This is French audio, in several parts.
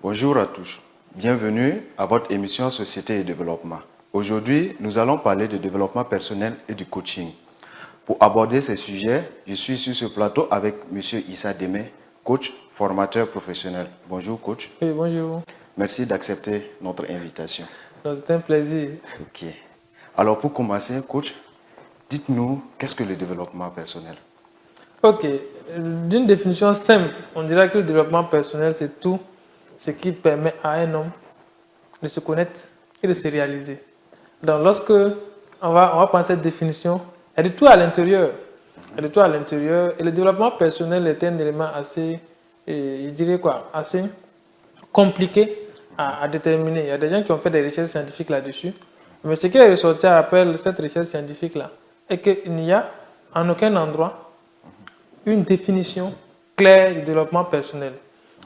Bonjour à tous. Bienvenue à votre émission Société et Développement. Aujourd'hui, nous allons parler de développement personnel et du coaching. Pour aborder ces sujets, je suis sur ce plateau avec M. Issa Demé, coach, formateur professionnel. Bonjour coach. Oui, bonjour. Merci d'accepter notre invitation. C'est un plaisir. Ok. Alors pour commencer, coach, dites-nous qu'est-ce que le développement personnel? Ok. D'une définition simple, on dirait que le développement personnel, c'est tout ce qui permet à un homme de se connaître et de se réaliser. Donc, lorsque on va prendre cette définition, il y a de tout à l'intérieur. Il y a de tout à l'intérieur. Et le développement personnel est un élément assez, je dirais quoi, assez compliqué à déterminer. Il y a des gens qui ont fait des recherches scientifiques là-dessus. Mais ce qui est ressorti après cette recherche scientifique-là est qu'il n'y a en aucun endroit une définition claire du développement personnel.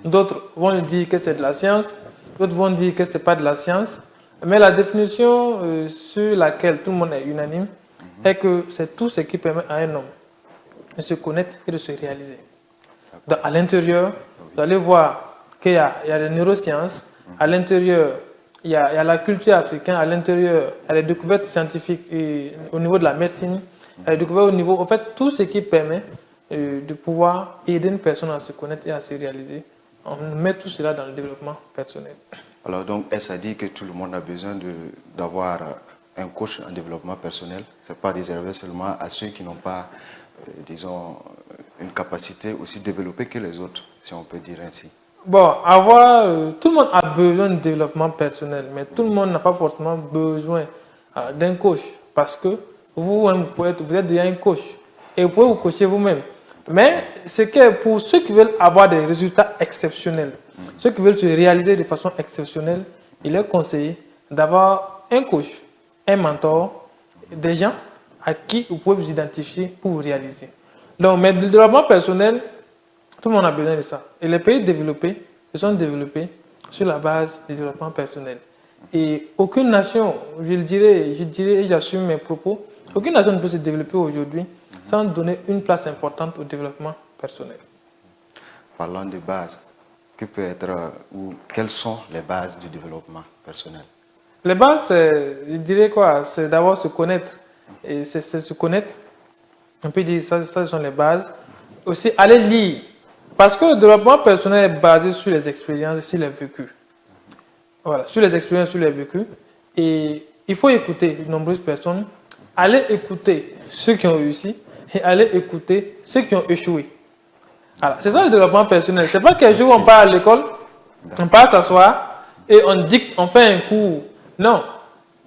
D'autres vont dire que c'est de la science, d'autres vont dire que ce n'est pas de la science. Mais la définition sur laquelle tout le monde est unanime est que c'est tout ce qui permet à un homme de se connaître et de se réaliser. Donc, à l'intérieur, vous allez voir qu'il y a des neurosciences, à l'intérieur, il y a la culture africaine, à l'intérieur, il y a les découvertes scientifiques au niveau de la médecine, il y a les découvertes au niveau, en fait, tout ce qui permet de pouvoir aider une personne à se connaître et à se réaliser. On met tout cela dans le développement personnel. Alors donc, est-ce à dire que tout le monde a besoin d'avoir un coach en développement personnel? Ce n'est pas réservé seulement à ceux qui n'ont pas, disons, une capacité aussi développée que les autres, si on peut dire ainsi. Bon, tout le monde a besoin de développement personnel, mais tout le monde n'a pas forcément besoin d'un coach, parce que vous êtes déjà un coach et vous pouvez vous coacher vous-même. Mais c'est que pour ceux qui veulent avoir des résultats exceptionnels, ceux qui veulent se réaliser de façon exceptionnelle, il est conseillé d'avoir un coach, un mentor, des gens à qui vous pouvez vous identifier pour vous réaliser. Donc, mais le développement personnel, tout le monde a besoin de ça. Et les pays développés se sont développés sur la base du développement personnel. Et aucune nation, je dirais et j'assume mes propos, aucune nation ne peut se développer aujourd'hui sans donner une place importante au développement personnel. Parlant de base, quelles sont les bases du développement personnel? Les bases, je dirais quoi? C'est d'abord se connaître. Et c'est se connaître. On peut dire ça, ce sont les bases. Aussi, aller lire. Parce que le développement personnel est basé sur les expériences et sur les vécus. Voilà, sur les expériences, sur les vécus. Et il faut écouter de nombreuses personnes. Aller écouter ceux qui ont réussi et aller écouter ceux qui ont échoué. Voilà, c'est ça le développement personnel. C'est pas qu'un jour on part à l'école, on part s'asseoir et on dicte, on fait un cours. Non,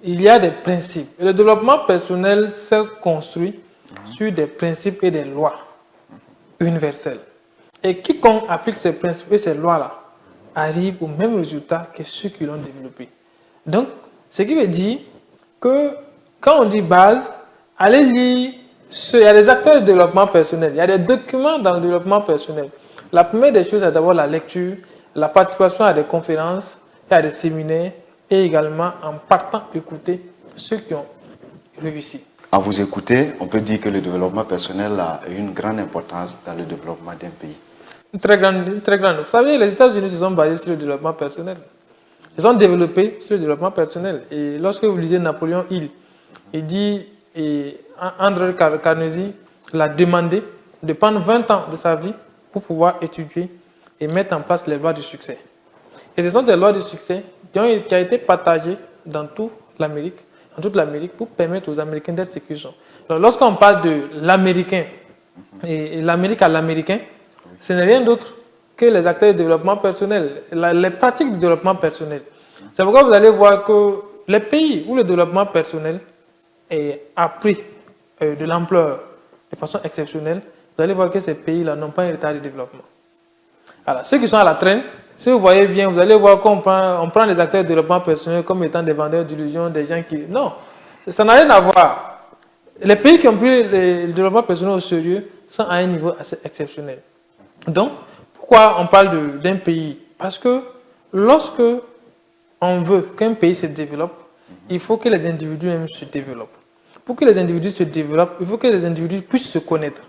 il y a des principes. Et le développement personnel se construit sur des principes et des lois universelles. Et quiconque applique ces principes et ces lois-là arrive au même résultat que ceux qui l'ont développé. Donc, ce qui veut dire que quand on dit base, allez lire, il y a des acteurs de développement personnel, il y a des documents dans le développement personnel. La première des choses, c'est d'abord la lecture, la participation à des conférences, à des séminaires, et également en partant écouter ceux qui ont réussi. À vous écouter, on peut dire que le développement personnel a une grande importance dans le développement d'un pays. Une très grande. Vous savez, les États-Unis se sont basés sur le développement personnel. Ils sont développés sur le développement personnel. Et lorsque vous lisez Napoléon Hill, il dit, et André Carnegie l'a demandé de prendre 20 ans de sa vie pour pouvoir étudier et mettre en place les lois du succès. Et ce sont des lois du succès qui ont été partagées dans toute l'Amérique pour permettre aux Américains d'être ce qu'ils sont. Donc, lorsqu'on parle de l'Américain et l'Amérique à l'Américain, ce n'est rien d'autre que les acteurs de développement personnel, les pratiques de développement personnel. C'est pourquoi vous allez voir que les pays où le développement personnel a pris de l'ampleur de façon exceptionnelle, vous allez voir que ces pays-là n'ont pas un retard de développement. Alors, ceux qui sont à la traîne, si vous voyez bien, vous allez voir qu'on prend les acteurs de développement personnel comme étant des vendeurs d'illusions, des gens qui... Non, ça n'a rien à voir. Les pays qui ont pris le développement personnel au sérieux sont à un niveau assez exceptionnel. Donc, pourquoi on parle d'un pays? Parce que lorsque on veut qu'un pays se développe, il faut que les individus même se développent. Pour que les individus se développent, il faut que les individus puissent se connaître.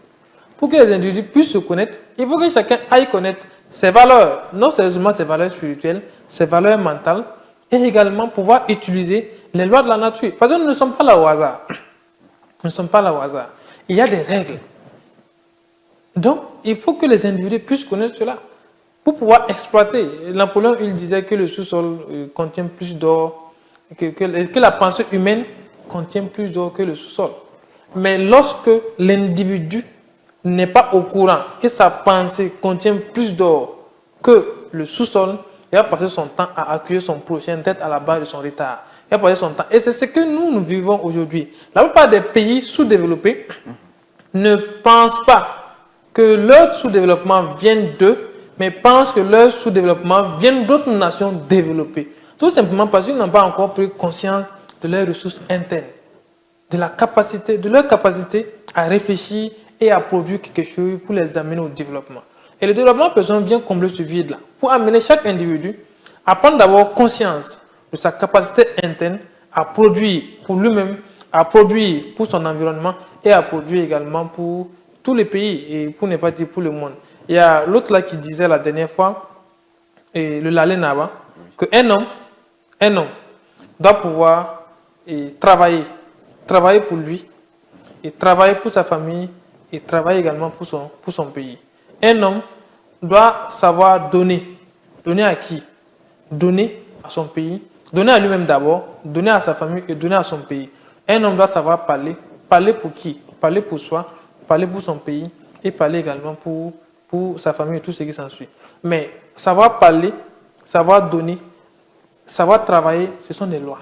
Pour que les individus puissent se connaître, il faut que chacun aille connaître ses valeurs, non seulement ses valeurs spirituelles, ses valeurs mentales, et également pouvoir utiliser les lois de la nature. Parce que nous ne sommes pas là au hasard. Nous ne sommes pas là au hasard. Il y a des règles. Donc, il faut que les individus puissent connaître cela pour pouvoir exploiter. Napoléon, il disait que le sous-sol contient plus d'or, que la pensée humaine contient plus d'or que le sous-sol. Mais lorsque l'individu n'est pas au courant que sa pensée contient plus d'or que le sous-sol, il va passer son temps à accueillir son prochain tête à la barre de son retard. Il va passer son temps. Et c'est ce que nous vivons aujourd'hui. La plupart des pays sous-développés ne pensent pas que leur sous-développement vienne d'eux, mais pensent que leur sous-développement vient d'autres nations développées. Tout simplement parce qu'ils n'ont pas encore pris conscience de leurs ressources internes, de leur capacité à réfléchir et à produire quelque chose pour les amener au développement. Et le développement personnel vient combler ce vide-là, pour amener chaque individu à prendre d'abord conscience de sa capacité interne à produire pour lui-même, à produire pour son environnement et à produire également pour tous les pays et pour ne pas dire pour le monde. Il y a l'autre là qui disait la dernière fois, le Lalé Naba, qu'un homme doit pouvoir travailler pour lui, et travailler pour sa famille, et travailler également pour son pays. Un homme doit savoir donner. Donner à qui? Donner à son pays, donner à lui-même d'abord, donner à sa famille et donner à son pays. Un homme doit savoir parler. Parler pour qui? Parler pour soi, parler pour son pays et parler également pour sa famille et tout ce qui s'ensuit. Mais savoir parler, savoir donner, savoir travailler, ce sont des lois.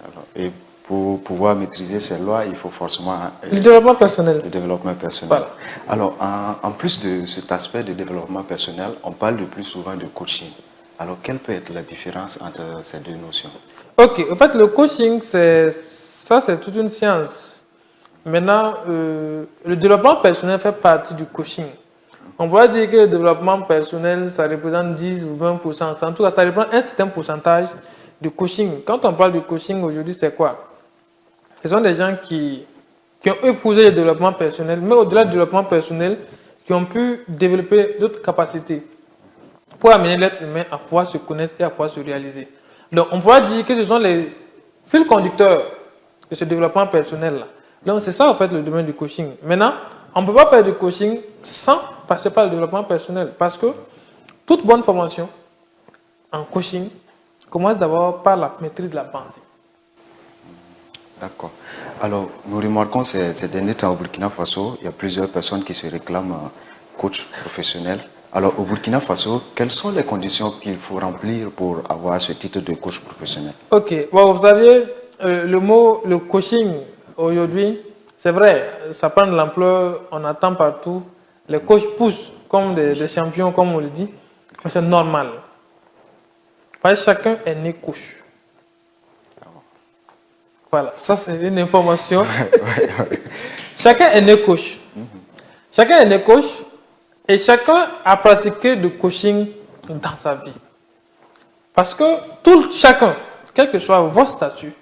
Alors, et pour pouvoir maîtriser ces lois, il faut forcément le développement personnel. Le développement personnel. Voilà. Alors, en plus de cet aspect de développement personnel, on parle le plus souvent de coaching. Alors, quelle peut être la différence entre ces deux notions? Ok, en fait, le coaching, c'est toute une science. Maintenant, le développement personnel fait partie du coaching. On pourrait dire que le développement personnel, ça représente 10 ou 20%. En tout cas, ça représente un certain pourcentage du coaching. Quand on parle du coaching aujourd'hui, c'est quoi? Ce sont des gens qui ont épousé le développement personnel, mais au-delà du développement personnel, qui ont pu développer d'autres capacités pour amener l'être humain à pouvoir se connaître et à pouvoir se réaliser. Donc, on pourrait dire que ce sont les fils conducteurs de ce développement personnel-là. Donc, c'est ça, en fait, le domaine du coaching. Maintenant, on ne peut pas faire du coaching sans passer par le développement personnel, parce que toute bonne formation en coaching commence d'abord par la maîtrise de la pensée. D'accord. Alors, nous remarquons ces derniers temps au Burkina Faso, il y a plusieurs personnes qui se réclament coach professionnel. Alors, au Burkina Faso, quelles sont les conditions qu'il faut remplir pour avoir ce titre de coach professionnel? Ok. Bon, vous savez, le coaching, aujourd'hui, c'est vrai, ça prend de l'ampleur, on attend partout. Les coachs poussent comme des champions, comme on le dit, mais c'est normal. Parce que chacun est né coach. Voilà, ça c'est une information. Chacun est né coach. Chacun est né coach et chacun a pratiqué du coaching dans sa vie. Parce que chacun, quel que soit votre statut,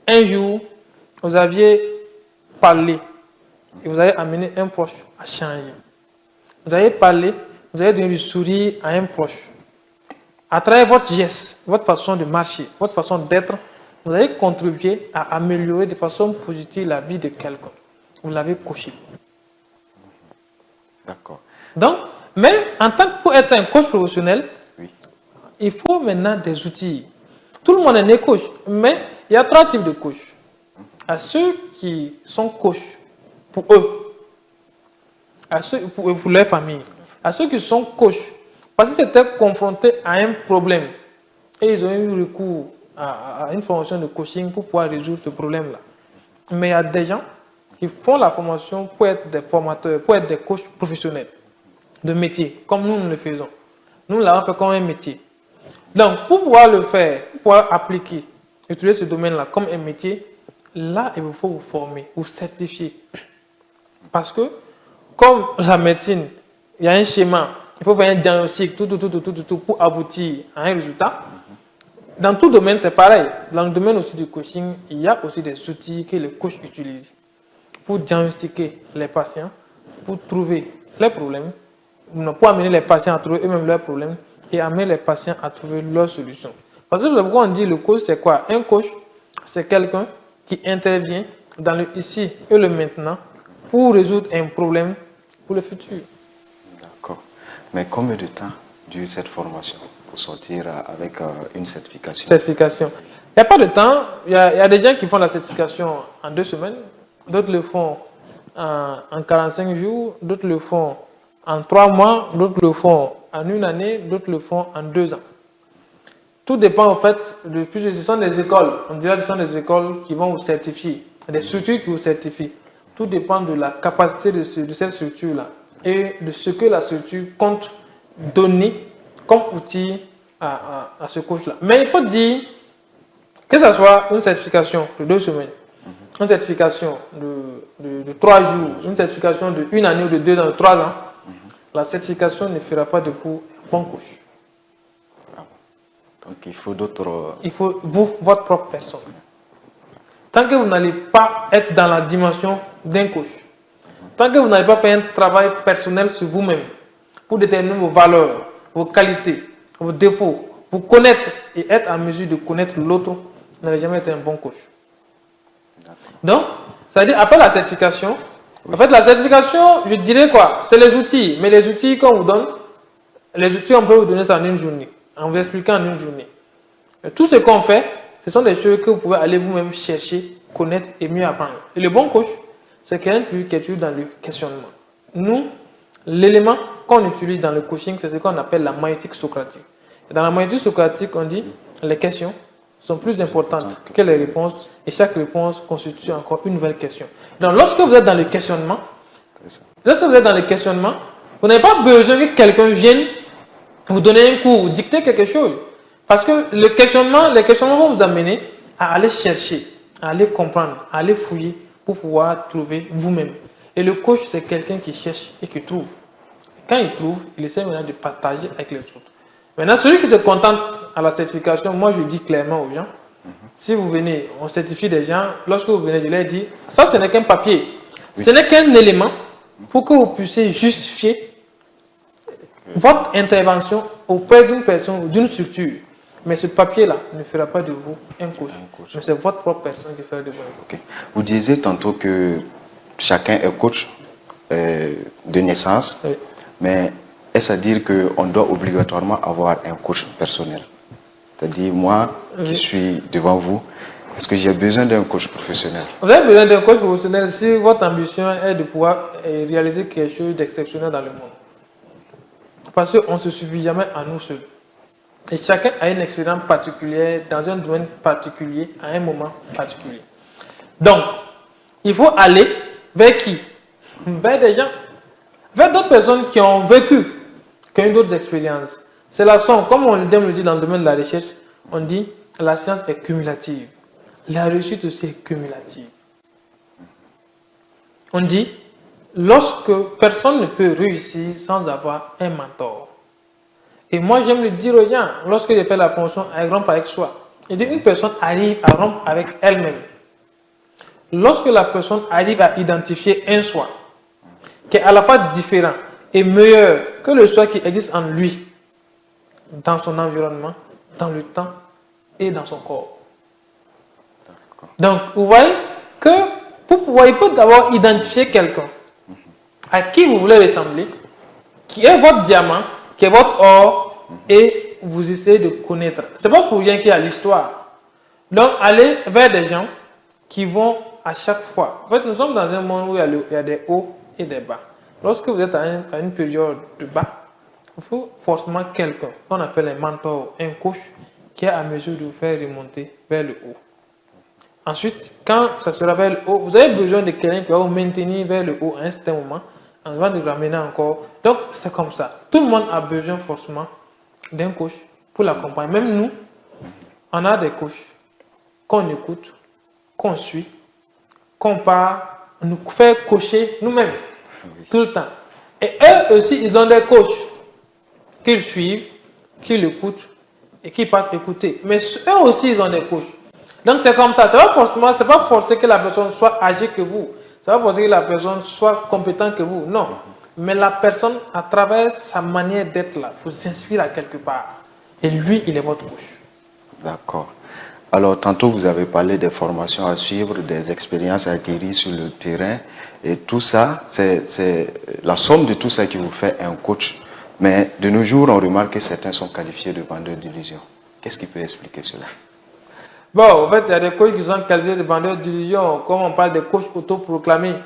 un jour, vous aviez parlé et vous avez amené un proche à changer. Vous avez parlé, vous avez donné du sourire à un proche. À travers votre geste, votre façon de marcher, votre façon d'être, vous avez contribué à améliorer de façon positive la vie de quelqu'un. Vous l'avez coaché. D'accord. Donc, mais pour être un coach professionnel, oui, il faut maintenant des outils. Tout le monde est né coach, mais il y a 3 types de coachs. À ceux qui sont coachs pour eux, à ceux pour leur famille, à ceux qui sont coachs parce qu'ils étaient confrontés à un problème et ils ont eu recours à une formation de coaching pour pouvoir résoudre ce problème-là. Mais il y a des gens qui font la formation pour être des formateurs, pour être des coachs professionnels de métier, comme nous le faisons. Nous l'avons fait comme un métier. Donc, pour pouvoir le faire, pour pouvoir appliquer, utiliser ce domaine-là comme un métier, là, il faut vous former, vous certifier. Parce que, comme la médecine, il y a un schéma, il faut faire un diagnostic, tout, pour aboutir à un résultat. Dans tout domaine, c'est pareil. Dans le domaine aussi du coaching, il y a aussi des outils que les coachs utilisent pour diagnostiquer les patients, pour trouver les problèmes, pour amener les patients à trouver eux-mêmes leurs problèmes et amener les patients à trouver leurs solutions. Parce que pourquoi on dit le coach, c'est quoi? Un coach, c'est quelqu'un qui intervient dans le ici et le maintenant pour résoudre un problème pour le futur. D'accord. Mais combien de temps dure cette formation pour sortir avec une certification? Certification. Il n'y a pas de temps. Il y a des gens qui font la certification en 2 semaines, d'autres le font en 45 jours, d'autres le font en 3 mois, d'autres le font en 1 année, d'autres le font en 2 ans. Tout dépend en fait, ce sont des écoles, on dirait que ce sont des écoles qui vont vous certifier, des structures qui vous certifient. Tout dépend de la capacité de cette structure-là et de ce que la structure compte donner comme outil à ce coach-là. Mais il faut dire que ce soit une certification de 2 semaines, une certification de 3 jours, une certification de 1 année ou de 2 ans, de 3 ans, la certification ne fera pas de vous un bon coach. Donc il faut d'autres... Il faut vous, votre propre personne. Tant que vous n'allez pas être dans la dimension d'un coach, tant que vous n'allez pas faire un travail personnel sur vous-même pour déterminer vos valeurs, vos qualités, vos défauts, vous connaître et être en mesure de connaître l'autre, vous n'allez jamais être un bon coach. Donc, ça veut dire après la certification, en fait la certification, je dirais quoi? C'est les outils, mais les outils qu'on vous donne, les outils on peut vous donner ça en 1 journée, en vous expliquant en 1 journée. Et tout ce qu'on fait, ce sont des choses que vous pouvez aller vous-même chercher, connaître et mieux apprendre. Et le bon coach, c'est quelqu'un qui est dans le questionnement. Nous, l'élément qu'on utilise dans le coaching, c'est ce qu'on appelle la maïeutique socratique. Et dans la maïeutique socratique, on dit les questions sont plus importantes que les réponses et chaque réponse constitue encore une nouvelle question. Donc, lorsque vous êtes dans le questionnement, vous n'avez pas besoin que quelqu'un vienne vous donner un cours, dicter quelque chose. Parce que les questionnements vont vous amener à aller chercher, à aller comprendre, à aller fouiller pour pouvoir trouver vous-même. Et le coach, c'est quelqu'un qui cherche et qui trouve. Quand il trouve, il essaie maintenant de partager avec les autres. Maintenant, celui qui se contente à la certification, moi je dis clairement aux gens, si vous venez, on certifie des gens, lorsque vous venez, je leur dis, ça ce n'est qu'un papier. Oui. Ce n'est qu'un élément pour que vous puissiez justifier votre intervention auprès d'une personne ou d'une structure. Mais ce papier-là ne fera pas de vous un coach. Mais c'est votre propre personne qui fera de vous un coach. Okay. Vous disiez tantôt que chacun est coach de naissance, oui. Mais est-ce à dire qu'on doit obligatoirement avoir un coach personnel? C'est-à-dire, moi, oui, qui suis devant vous, est-ce que j'ai besoin d'un coach professionnel? Vous avez besoin d'un coach professionnel si votre ambition est de pouvoir réaliser quelque chose d'exceptionnel dans le monde. Parce qu'on ne se suffit jamais à nous seuls. Et chacun a une expérience particulière dans un domaine particulier, à un moment particulier. Donc, il faut aller vers qui? Vers des gens, vers d'autres personnes qui ont vécu, qui ont eu d'autres expériences. C'est la somme, comme on aime le dire dans le domaine de la recherche, on dit la science est cumulative. La réussite aussi est cumulative. On dit, lorsque personne ne peut réussir sans avoir un mentor. Et moi, j'aime le dire aux gens, lorsque j'ai fait la promotion avec rompre avec soi, et une personne arrive à rompre avec elle-même. Lorsque la personne arrive à identifier un soi, qui est à la fois différent et meilleur que le soi qui existe en lui, dans son environnement, dans le temps et dans son corps. Donc, vous voyez que pour pouvoir, il faut d'abord identifier quelqu'un à qui vous voulez ressembler, qui est votre diamant, qui est votre or, et vous essayez de connaître. C'est pas pour rien qu'il y a l'histoire. Donc, allez vers des gens qui vont à chaque fois. En fait, nous sommes dans un monde où il y a des hauts et des bas. Lorsque vous êtes à une période de bas, il faut forcément quelqu'un qu'on appelle un mentor, un coach, qui est à mesure de vous faire remonter vers le haut. Ensuite, quand ça sera vers le haut, vous avez besoin de quelqu'un qui va vous maintenir vers le haut à un certain moment, avant de vous ramener encore. Donc, c'est comme ça. Tout le monde a besoin forcément d'un coach pour l'accompagner. Même nous, on a des coachs qu'on écoute, qu'on suit, qu'on part, nous fait coacher nous-mêmes, tout le temps. Et eux aussi, ils ont des coachs qu'ils suivent, qu'ils écoutent et qui partent écouter. Mais eux aussi, ils ont des coachs. Donc, c'est comme ça. C'est pas forcé que la personne soit âgée que vous. Ça va forcer que la personne soit compétente que vous. Non. Mais la personne, à travers sa manière d'être là, vous inspire à quelque part. Et lui, il est votre coach. D'accord. Alors, tantôt, vous avez parlé des formations à suivre, des expériences acquises sur le terrain. Et tout ça, c'est la somme de tout ça qui vous fait un coach. Mais de nos jours, on remarque que certains sont qualifiés de vendeurs d'illusions. Qu'est-ce qui peut expliquer cela? Bon, en fait, il y a des coachs qui sont qualifiés de vendeurs d'illusions, comme on parle des coachs autoproclamés.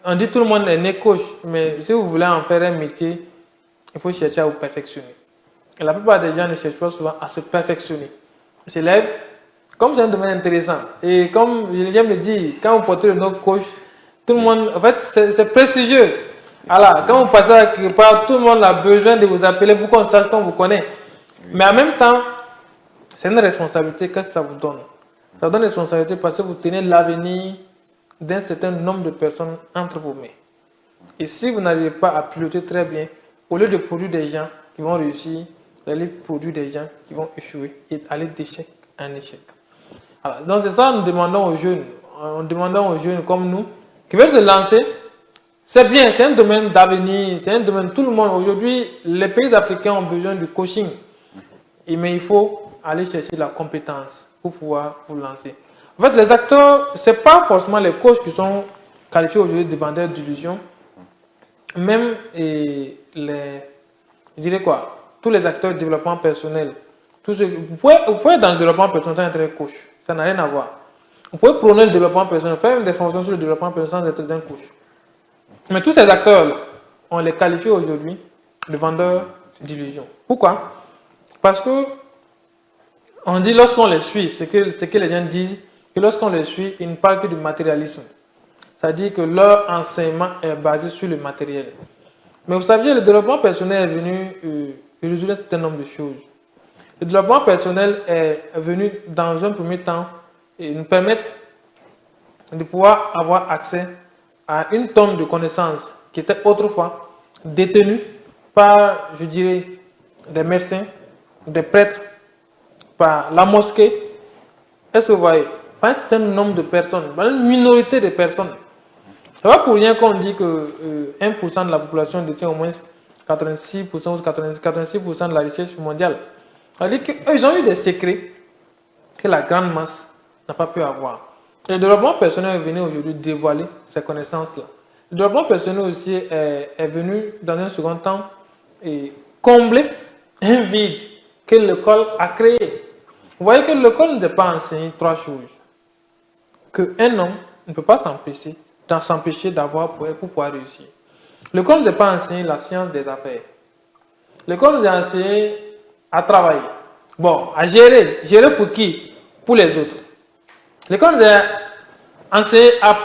On dit tout le monde est né coach, mais si vous voulez en faire un métier, il faut chercher à vous perfectionner. Et la plupart des gens ne cherchent pas souvent à se perfectionner. Ils se lèvent, comme c'est un domaine intéressant. Et comme j'aime le dire, quand vous portez le nom coach, tout le monde, en fait, c'est prestigieux. Alors, quand vous passez à quelque part, tout le monde a besoin de vous appeler pour qu'on sache qu'on vous connaît. Mais en même temps, c'est une responsabilité. Qu'est-ce que ça vous donne? Ça vous donne une responsabilité parce que vous tenez l'avenir d'un certain nombre de personnes entre vos mains. Et si vous n'arrivez pas à piloter très bien, au lieu de produire des gens qui vont réussir, vous allez produire des gens qui vont échouer et aller d'échec en échec. Alors, donc c'est ça que nous demandons aux jeunes comme nous, qui veulent se lancer. C'est bien, c'est un domaine d'avenir, c'est un domaine, tout le monde, aujourd'hui, les pays africains ont besoin de coaching. Mais il faut aller chercher la compétence pour pouvoir vous lancer. En fait, les acteurs, ce n'est pas forcément les coachs qui sont qualifiés aujourd'hui de vendeurs d'illusions. Même je dirais quoi, tous les acteurs de développement personnel, vous pouvez être dans le développement personnel sans être coach. Ça n'a rien à voir. Vous pouvez prôner le développement personnel, faire des formations sur le développement personnel sans être un coach. Mais tous ces acteurs, on les qualifie aujourd'hui de vendeurs d'illusions. Pourquoi? Parce que on dit lorsqu'on les suit, ce que les gens disent, que lorsqu'on les suit, ils ne parlent que du matérialisme. C'est-à-dire que leur enseignement est basé sur le matériel. Mais vous saviez, le développement personnel est venu résoudre un certain nombre de choses. Le développement personnel est venu dans un premier temps et nous permettre de pouvoir avoir accès à une tonne de connaissances qui étaient autrefois détenues par, je dirais, des médecins, des prêtres, par la mosquée. Est-ce que vous voyez? Par un certain nombre de personnes, par une minorité de personnes. Ce n'est pas pour rien qu'on dit que 1% de la population détient au moins 86% ou 86% de la richesse mondiale. C'est-à-dire qu'ils ont eu des secrets que la grande masse n'a pas pu avoir. Et le développement personnel est venu aujourd'hui dévoiler ces connaissances-là. Le développement personnel aussi est venu dans un second temps et combler un vide que l'école a créé. Vous voyez que l'école ne nous a pas enseigné trois choses. Qu'un homme ne peut pas s'empêcher d'avoir pour pouvoir réussir. L'école ne nous a pas enseigné la science des affaires. L'école nous a enseigné à travailler. Bon, à gérer. Gérer pour qui? Pour les autres. L'école nous a enseigné à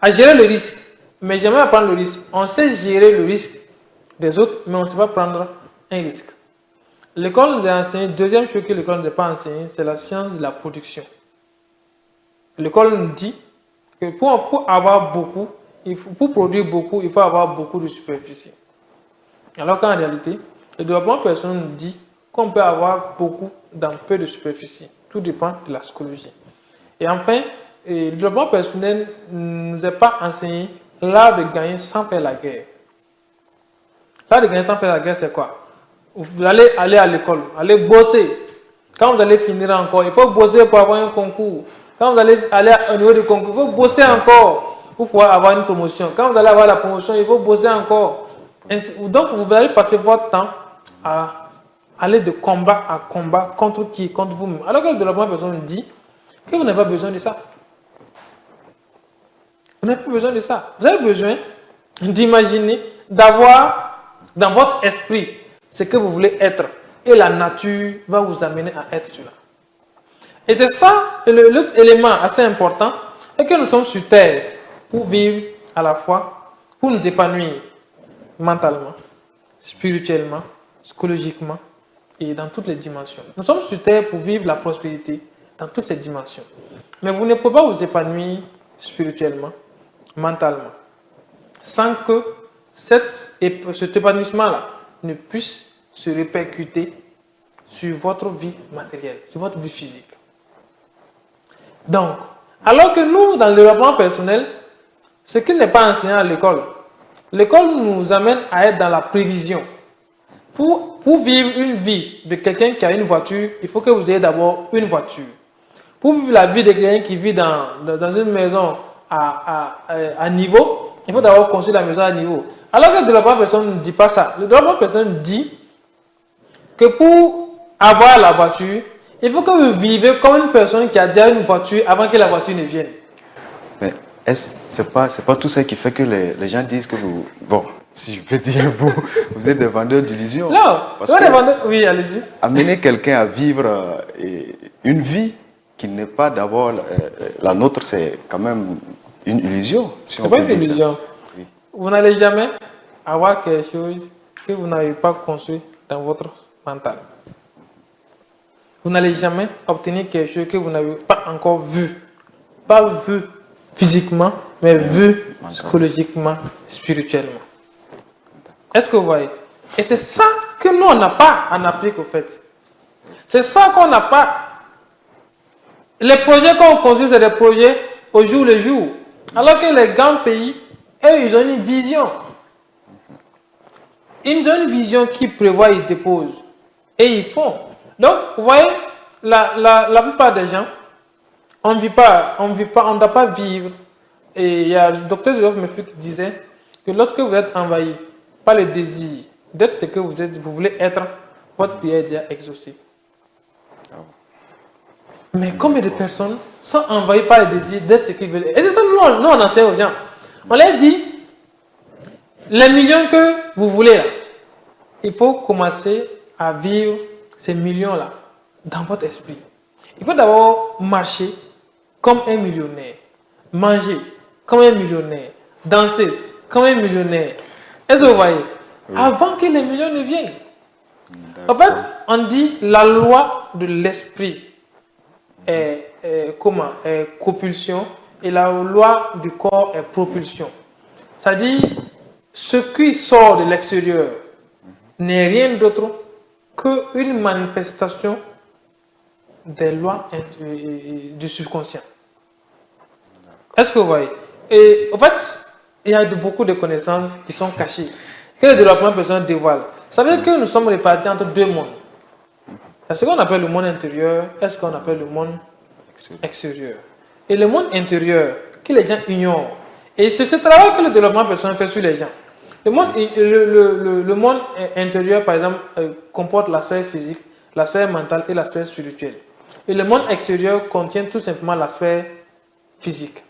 à gérer le risque. Mais jamais à prendre le risque. On sait gérer le risque des autres, mais on ne sait pas prendre un risque. L'école nous a enseigné, deuxième chose que l'école ne nous a pas enseigné, c'est la science de la production. L'école nous dit que pour avoir beaucoup, pour produire beaucoup, il faut avoir beaucoup de superficie. Alors qu'en réalité, le développement personnel nous dit qu'on peut avoir beaucoup dans peu de superficie. Tout dépend de la psychologie. Et enfin, le développement personnel ne nous a pas enseigné l'art de gagner sans faire la guerre. L'art de gagner sans faire la guerre, c'est quoi? Vous allez aller à l'école, allez bosser. Quand vous allez finir encore, il faut bosser pour avoir un concours. Quand vous allez aller au niveau du concours, il faut bosser encore pour pouvoir avoir une promotion. Quand vous allez avoir la promotion, il faut bosser encore. Donc, vous allez passer votre temps à aller de combat à combat contre qui? Contre vous-même. Alors que le développement personnel dit que vous n'avez pas besoin de ça. Vous n'avez pas besoin de ça. Vous avez besoin d'imaginer, d'avoir dans votre esprit ce que vous voulez être. Et la nature va vous amener à être cela. Et c'est ça, l'autre élément assez important, est que nous sommes sur terre pour vivre à la fois, pour nous épanouir mentalement, spirituellement, psychologiquement et dans toutes les dimensions. Nous sommes sur terre pour vivre la prospérité dans toutes ces dimensions. Mais vous ne pouvez pas vous épanouir spirituellement, mentalement, sans que cet épanouissement-là ne puisse se répercuter sur votre vie matérielle, sur votre vie physique. Donc, alors que nous, dans le développement personnel, ce qui n'est pas enseigné à l'école, l'école nous amène à être dans la prévision. Pour vivre une vie de quelqu'un qui a une voiture, il faut que vous ayez d'abord une voiture. Pour vivre la vie de quelqu'un qui vit dans une maison à niveau, il faut d'abord construire la maison à niveau. Alors que le développement personnel ne dit pas ça. Le développement personnel dit que pour avoir la voiture, il faut que vous vivez comme une personne qui a déjà une voiture avant que la voiture ne vienne. Mais c'est pas tout ça qui fait que les gens disent que vous... Bon, si je peux dire, vous êtes des vendeurs d'illusions. Non, oui, allez-y. Amener quelqu'un à vivre une vie qui n'est pas d'abord la nôtre, c'est quand même une illusion. Si on c'est pas peut une dire illusion. Ça. Oui. Vous n'allez jamais avoir quelque chose que vous n'avez pas construit dans votre mental. Vous n'allez jamais obtenir quelque chose que vous n'avez pas encore vu. Pas vu physiquement, mais vu psychologiquement, spirituellement. Est-ce que vous voyez? Et c'est ça que nous, on n'a pas en Afrique, au fait. C'est ça qu'on n'a pas. Les projets qu'on construit, c'est des projets au jour le jour. Alors que les grands pays, eux, ils ont une vision. Ils ont une vision qui prévoit, ils déposent. Et ils font. Donc, vous voyez, la plupart des gens, on ne doit pas vivre. Et il y a le docteur Joseph Murphy qui disait que lorsque vous êtes envahi par le désir d'être ce que vous voulez être, votre prière est déjà exaucée. Mais combien de personnes sont envahies par le désir d'être ce qu'ils veulent être? Et c'est ça nous on enseigne aux gens. On leur dit, les millions que vous voulez là, il faut commencer à vivre ces millions-là dans votre esprit. Il faut d'abord marcher comme un millionnaire, manger comme un millionnaire, danser comme un millionnaire. Est-ce que vous voyez? Oui. Avant que les millions ne viennent. En fait, on dit la loi de l'esprit est propulsion et la loi du corps est propulsion. C'est-à-dire, ce qui sort de l'extérieur n'est rien d'autre qu'une manifestation des lois du subconscient. Est-ce que vous voyez? Et en fait, il y a beaucoup de connaissances qui sont cachées, que le développement personnel dévoile. Vous savez que nous sommes répartis entre deux mondes. Il y a ce qu'on appelle le monde intérieur et ce qu'on appelle le monde extérieur. Et le monde intérieur, que les gens ignorent. Et c'est ce travail que le développement personnel fait sur les gens. Le monde intérieur, par exemple, comporte la sphère physique, la sphère mentale et la sphère spirituelle. Et le monde extérieur contient tout simplement la sphère physique.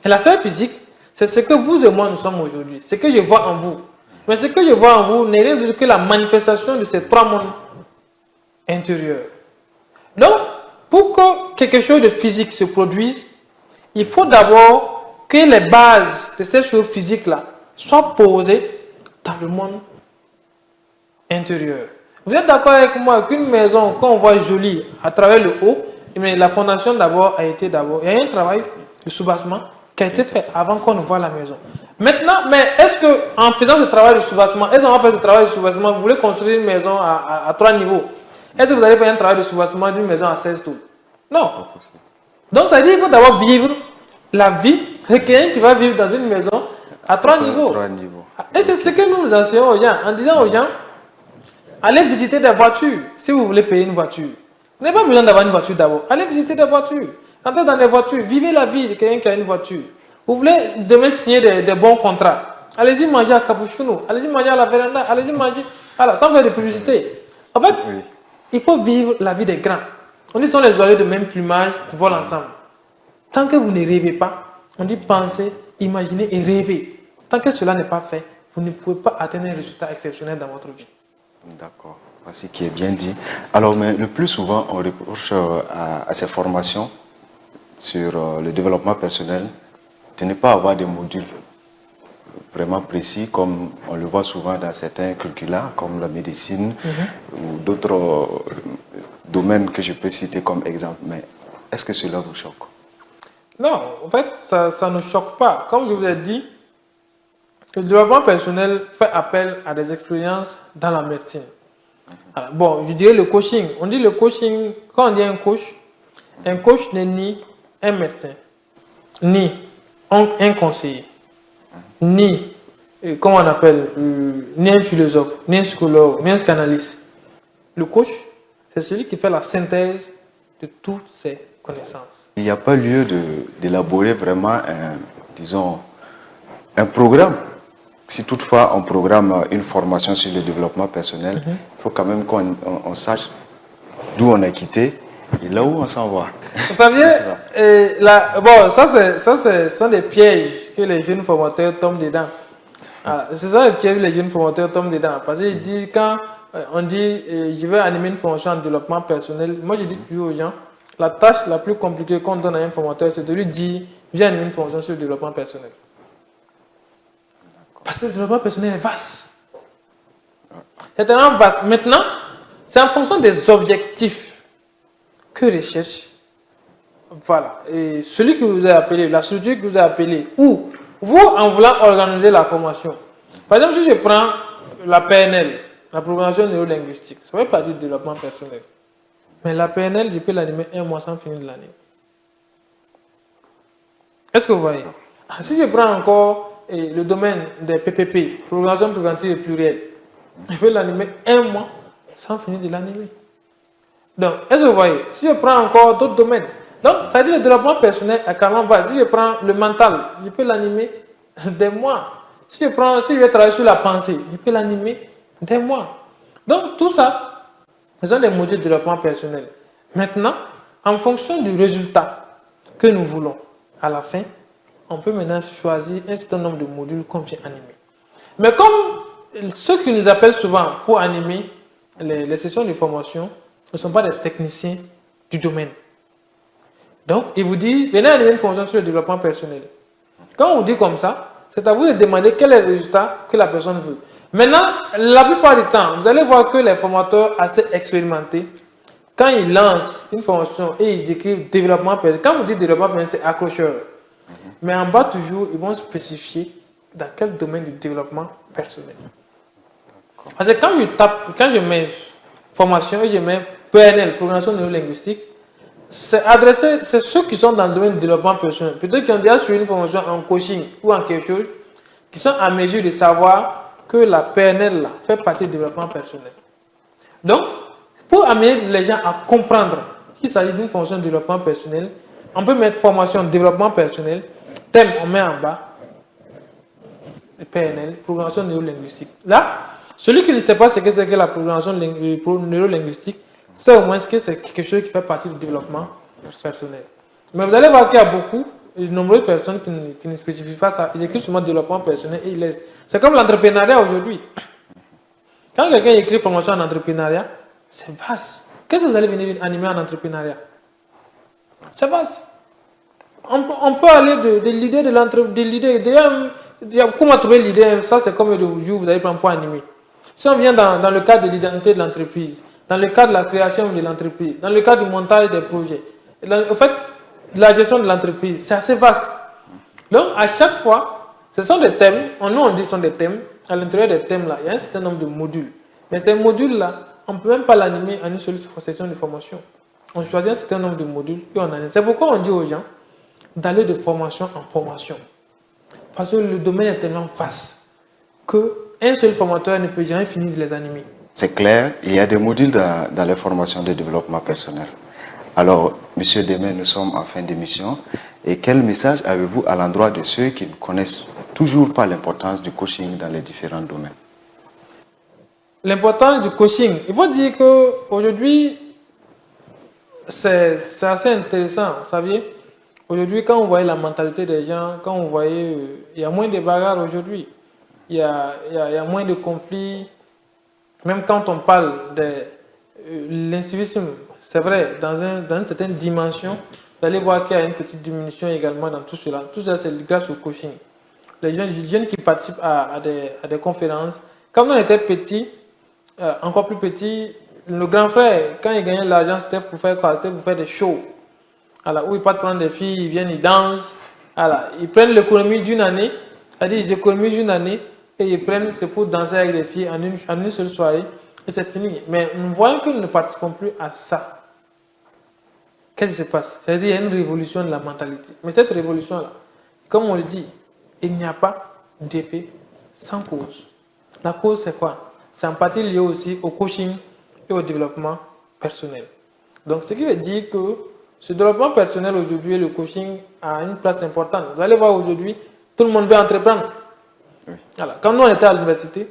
Et la sphère physique, c'est ce que vous et moi nous sommes aujourd'hui. Ce que je vois en vous. Mais ce que je vois en vous n'est rien d'autre que la manifestation de ces trois mondes intérieurs. Donc, pour que quelque chose de physique se produise, il faut d'abord que les bases de ces choses physiques-là soient posées dans le monde intérieur. Vous êtes d'accord avec moi qu'une maison, quand on voit jolie à travers le haut, mais la fondation d'abord a été d'abord. Il y a un travail de soubassement qui a été fait avant qu'on ne voit la maison. Maintenant, mais est-ce qu'en faisant ce travail de soubassement, est-ce qu'on va faire ce travail de soubassement, vous voulez construire une maison à 3 niveaux, est-ce que vous allez faire un travail de soubassement d'une maison à 16 tours? Non. Donc ça veut dire qu'il faut d'abord vivre la vie de quelqu'un qui va vivre dans une maison à 3 niveaux. Et c'est ce que nous enseignons aux gens, en disant aux gens, allez visiter des voitures si vous voulez payer une voiture. Vous n'avez pas besoin d'avoir une voiture d'abord. Allez visiter des voitures. Entrez dans des voitures. Vivez la vie de quelqu'un qui a une voiture. Vous voulez demain signer des bons contrats. Allez-y manger à Capuchino. Allez-y manger à la véranda. Allez-y manger. Voilà, sans faire de publicité. En fait, il faut vivre la vie des grands. On dit que ce sont les oiseaux de même plumage qui volent ensemble. Tant que vous ne rêvez pas, on dit pensez, imaginez et rêvez. Tant que cela n'est pas fait, vous ne pouvez pas atteindre un résultat exceptionnel dans votre vie. D'accord, voici qui est bien dit. Alors, mais le plus souvent, on reproche à ces formations sur le développement personnel de ne pas avoir des modules vraiment précis, comme on le voit souvent dans certains curricula, comme la médecine ou d'autres domaines que je peux citer comme exemple. Mais est-ce que cela vous choque? Non, en fait, ça ne choque pas. Comme je vous ai dit, le développement personnel fait appel à des expériences dans la médecine. Alors, bon, je dirais le coaching. On dit le coaching, quand on dit un coach n'est ni un médecin, ni un conseiller, ni comment on appelle, ni un philosophe, ni un psychologue, ni un psychanalyste. Le coach, c'est celui qui fait la synthèse de toutes ces connaissances. Il n'y a pas lieu d'élaborer vraiment disons, un programme. Si toutefois on programme une formation sur le développement personnel, il faut quand même qu'on sache d'où on a quitté et là où on s'en va. Vous saviez, bon, ce sont des pièges que les jeunes formateurs tombent dedans. Ce sont des pièges que les jeunes formateurs tombent dedans. Parce qu'ils disent, quand on dit je vais animer une formation en développement personnel, moi je dis toujours aux gens, la tâche la plus compliquée qu'on donne à un formateur, c'est de lui dire viens animer une formation sur le développement personnel. Parce que le développement personnel est vaste. C'est tellement vaste. Maintenant, c'est en fonction des objectifs que recherche. Voilà. Et celui que vous avez appelé, la structure que vous avez appelée, ou vous, en voulant organiser la formation. Par exemple, si je prends la PNL, la programmation neurolinguistique, ça fait partie du développement personnel. Mais la PNL, je peux l'animer un mois sans finir de l'année. Est-ce que vous voyez? Si je prends encore le domaine des PPP, programmation préventive et plurielle, je peux l'animer un mois sans finir de l'animer. Donc, est-ce que vous voyez? Si je prends encore d'autres domaines, donc ça dit le développement personnel est carrément bas. Si je prends le mental, je peux l'animer des mois. Si je vais travailler sur la pensée, je peux l'animer des mois. Donc, tout ça, ce sont des modules de développement personnel. Maintenant, en fonction du résultat que nous voulons, à la fin, on peut maintenant choisir un certain nombre de modules qu'on vient animer. Mais comme ceux qui nous appellent souvent pour animer les sessions de formation ne sont pas des techniciens du domaine. Donc, ils vous disent, venez animer une formation sur le développement personnel. Quand on vous dit comme ça, c'est à vous de demander quel est le résultat que la personne veut. Maintenant, la plupart du temps, vous allez voir que les formateurs assez expérimentés, quand ils lancent une formation et ils écrivent développement personnel, quand vous dites développement personnel, c'est accrocheur. Mais en bas, toujours, ils vont spécifier dans quel domaine du développement personnel. Parce que quand je mets formation et je mets PNL, programmation neurolinguistique, c'est ceux qui sont dans le domaine du développement personnel, peut-être qui ont déjà suivi une formation en coaching ou en quelque chose, qui sont en mesure de savoir que la PNL là, fait partie du développement personnel. Donc, pour amener les gens à comprendre qu'il s'agit d'une formation de développement personnel, on peut mettre formation développement personnel, thème on met en bas, PNL, programmation neurolinguistique. Là, celui qui ne sait pas ce que c'est que la programmation neurolinguistique, c'est au moins que c'est quelque chose qui fait partie du développement personnel. Mais vous allez voir qu'il y a de nombreuses personnes qui ne spécifient pas ça. Ils écrivent seulement développement personnel et ils laissent. C'est comme l'entrepreneuriat aujourd'hui. Quand quelqu'un écrit formation en entrepreneuriat, c'est vaste. Qu'est-ce que vous allez venir animer en entrepreneuriat? C'est vaste. On peut aller de l'idée de l'entrepreneuriat. Comment trouver l'idée? Ça, c'est comme le jour où vous allez prendre pour animer. Si on vient dans le cadre de l'identité de l'entreprise, dans le cadre de la création de l'entreprise, dans le cadre du montage des projets, en fait, la gestion de l'entreprise, c'est assez vaste. Donc, à chaque fois, ce sont des thèmes, nous on dit que ce sont des thèmes, à l'intérieur des thèmes là, il y a un certain nombre de modules. Mais ces modules-là, on ne peut même pas l'animer en une seule session de formation. On choisit un certain nombre de modules et on anime. C'est pourquoi on dit aux gens d'aller de formation en formation. Parce que le domaine est tellement vaste qu'un seul formateur ne peut jamais finir de les animer. C'est clair, il y a des modules dans les formations de développement personnel. Alors, Monsieur Demey, nous sommes en fin d'émission. Et quel message avez-vous à l'endroit de ceux qui ne connaissent toujours pas l'importance du coaching dans les différents domaines? L'importance du coaching, il faut dire qu'aujourd'hui, c'est assez intéressant. Vous savez, aujourd'hui, quand on voyait la mentalité des gens, quand on voyait, il y a moins de bagarres aujourd'hui. Il y a moins de conflits. Même quand on parle de l'incivisme, c'est vrai, dans une certaine dimension, vous allez voir qu'il y a une petite diminution également dans tout cela. Tout ça, c'est grâce au coaching. Les jeunes qui participent à des conférences, quand on était petit, encore plus petit, le grand frère, quand il gagnait l'argent, c'était pour faire quoi? C'était pour faire des shows. Alors, où ils partent prendre des filles, ils viennent, ils dansent. Alors, ils prennent l'économie d'une année, c'est-à-dire j'économise une année, et ils prennent, c'est pour danser avec des filles en une seule soirée, et c'est fini. Mais nous voyons que nous ne participons plus à ça. Qu'est-ce qui se passe? C'est-à-dire qu'il y a une révolution de la mentalité. Mais cette révolution-là, comme on le dit, il n'y a pas d'effet sans cause. La cause, c'est quoi? C'est en partie lié aussi au coaching et au développement personnel. Donc, ce qui veut dire que ce développement personnel aujourd'hui, le coaching a une place importante. Vous allez voir aujourd'hui, tout le monde veut entreprendre. Oui. Voilà. Quand nous, on était à l'université,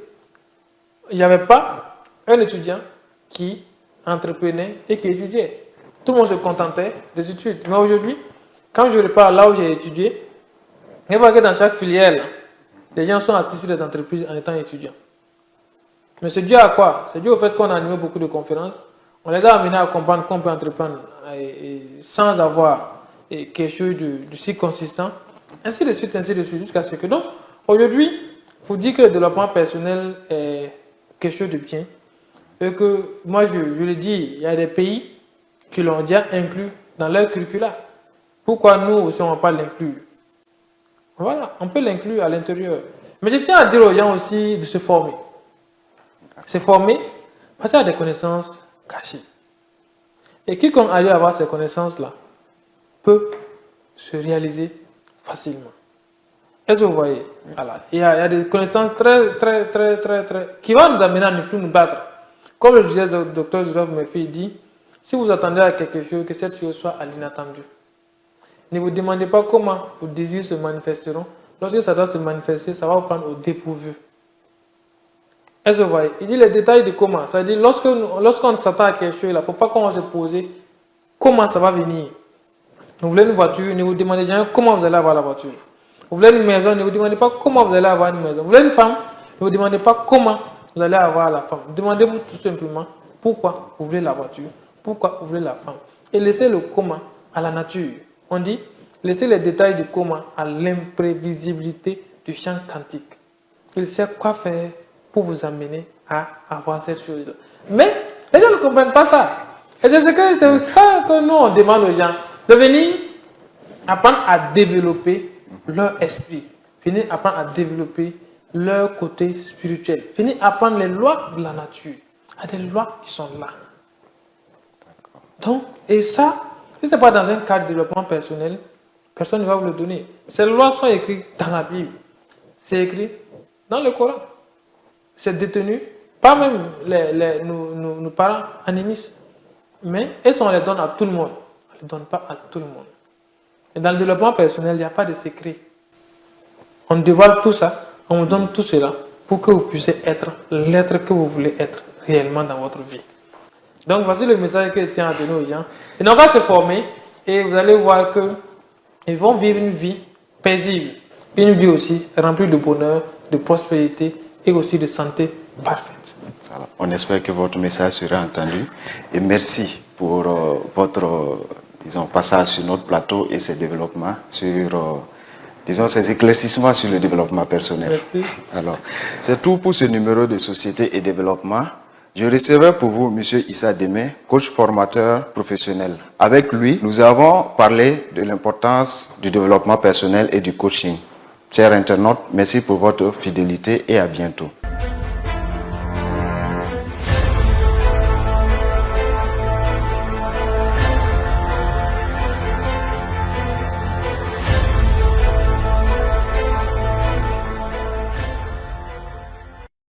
il n'y avait pas un étudiant qui entreprenait et qui étudiait. Tout le monde se contentait des études. Mais aujourd'hui, quand je repars là où j'ai étudié, je vois que dans chaque filière, là, les gens sont assis sur des entreprises en étant étudiants. Mais c'est dû à quoi? C'est dû au fait qu'on a animé beaucoup de conférences. On les a amenés à comprendre qu'on peut entreprendre sans avoir quelque chose de si consistant. Ainsi de suite, jusqu'à ce que. Donc, aujourd'hui, pour dire que le développement personnel est quelque chose de bien, et que moi, je le dis, il y a des pays qui l'ont déjà inclus dans leur curricula. Pourquoi nous aussi, on ne va pas l'inclure? Voilà, on peut l'inclure à l'intérieur. Mais je tiens à dire aux gens aussi de se former. Se former, parce qu'il y a des connaissances cachées. Et quiconque arrive à avoir ces connaissances-là peut se réaliser facilement. Est-ce que vous voyez? Voilà. Il y a des connaissances très, qui vont nous amener à ne plus nous battre. Comme le disait le docteur Joseph Murphy, il dit, si vous attendez à quelque chose, que cette chose soit à l'inattendu. Ne vous demandez pas comment vos désirs se manifesteront. Lorsque ça doit se manifester, ça va vous prendre au dépourvu. Est-ce que vous voyez? Il dit les détails de comment. Ça veut dire lorsqu'on s'attend à quelque chose, il ne faut pas qu'on va se poser comment ça va venir. Vous voulez une voiture, ne vous demandez jamais comment vous allez avoir la voiture. Vous voulez une maison, ne vous demandez pas comment vous allez avoir une maison. Vous voulez une femme, ne vous demandez pas comment vous allez avoir la femme. Demandez-vous tout simplement pourquoi vous voulez la voiture, pourquoi vous voulez la femme. Et laissez le comment à la nature. On dit, laissez les détails du comment à l'imprévisibilité du champ quantique. Il sait quoi faire pour vous amener à avoir cette chose-là. Mais les gens ne comprennent pas ça. Et c'est ça que nous, on demande aux gens, de venir apprendre à développer leur esprit, venir apprendre à développer leur côté spirituel, venir apprendre les lois de la nature. Il y a des lois qui sont là. Donc, et ça, si ce n'est pas dans un cadre de développement personnel, personne ne va vous le donner. Ces lois sont écrites dans la Bible. C'est écrit dans le Coran. C'est détenu, pas même nos parents animistes, mais on les donne à tout le monde. On ne les donne pas à tout le monde. Et dans le développement personnel, il n'y a pas de secret. On dévoile tout ça, on vous donne tout cela pour que vous puissiez être l'être que vous voulez être réellement dans votre vie. Donc voici le message que je tiens à donner aux gens. Ils n'ont qu'à se former et vous allez voir qu'ils vont vivre une vie paisible, une vie aussi remplie de bonheur, de prospérité et aussi de santé parfaite. Alors, on espère que votre message sera entendu et merci pour votre passage sur notre plateau et ces développements sur ces éclaircissements sur le développement personnel. Merci. Alors, c'est tout pour ce numéro de Société et Développement. Je recevais pour vous M. Issa Démé, coach formateur professionnel. Avec lui, nous avons parlé de l'importance du développement personnel et du coaching. Chers internautes, merci pour votre fidélité et à bientôt.